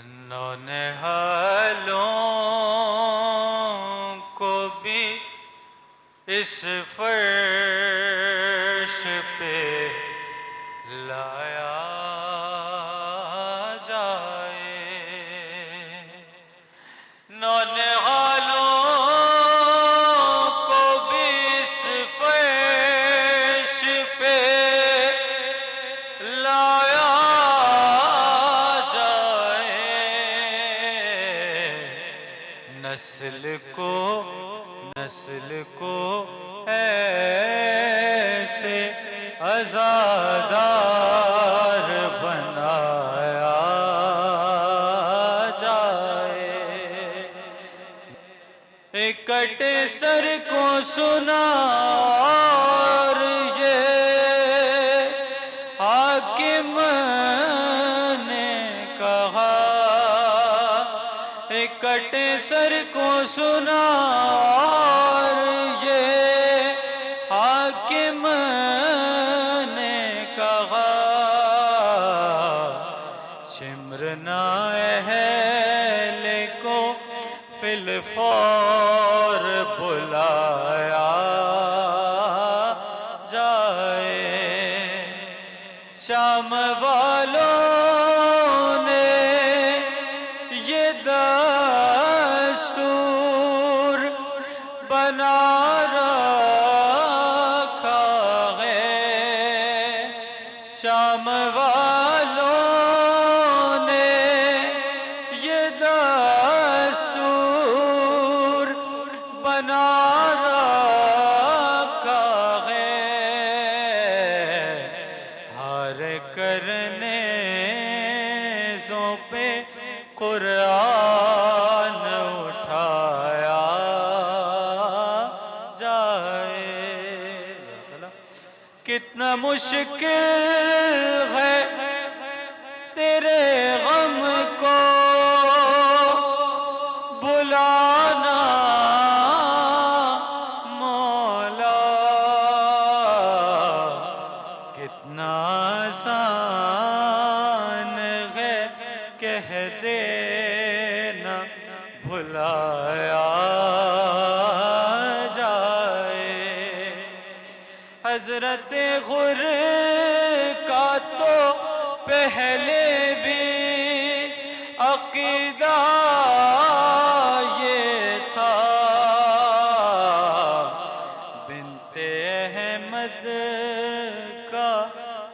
نونہالوں کو بھی اس فرش پہ لایا جائے، نونہالوں کو بھی اس فرش پہ لایا جائے، نسل کو ایسے عزادار بنایا جائے، کٹے سر کو سنا اور یہ حاکم نے کہا، کٹے سر کو سنا اور یہ حاکم نے کہا، سمرنا اہل کو فی الفور بلایا جائے، شام والوں نے یہ دستور بنا رکھا ہے، شام والوں نے یہ دستور بنا رکھا ہے، ہر کرنیزوں پہ قرآن اٹھایا جائے، کتنا مشکل ہے تیرے غم کو بلانا مولا، کتنا آسان ہے کہہ دینا بھلایا جائے، حضرت غر کا تو پہلے بھی عقیدہ یہ تھا، بنت احمد کا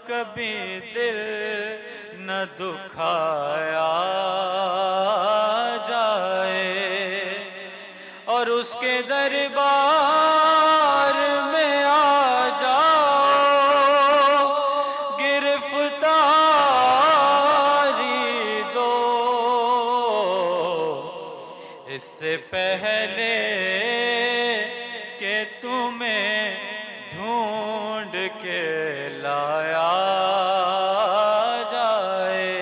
کبھی دل نہ دکھایا جائے، اور اس کے دربار میں آ جاؤ گرفتاری دو، اس سے پہلے کہ تمہیں ڈھونڈ کے لایا جائے،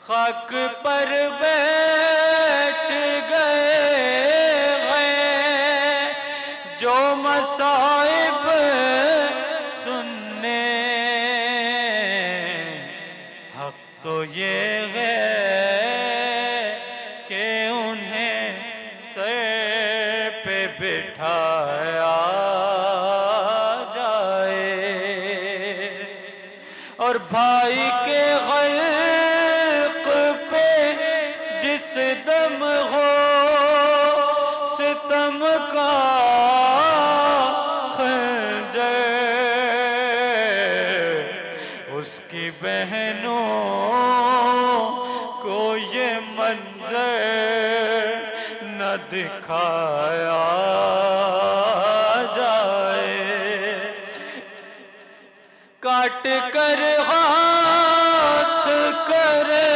خاک پر بیٹھ گئے ہیں جو مصائب سننے، حق تو یہ ہے کہ انہیں سر پہ بٹھایا جائے، اور بھائی کے غلق پہ جس دم ہو ستم کا خنجر، اس کی بہنوں کو یہ منظر نہ دکھایا جائے، کاٹ کر ہاتھ کرے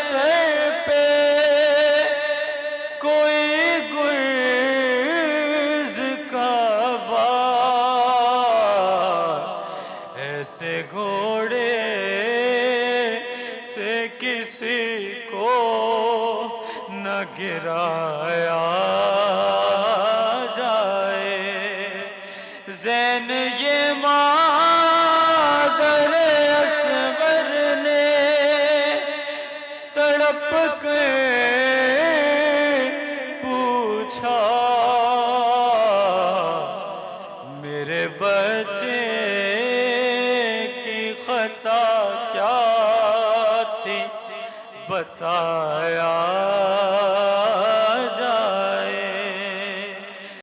سر پہ کوئی گرز کا وار، ایسے گھوڑے سے کسی کو نہ گرایا جائے، زین یہ مادر اصغر نے تڑپ کے پوچھا میرے بچے کی خطا کیا تھی بتایا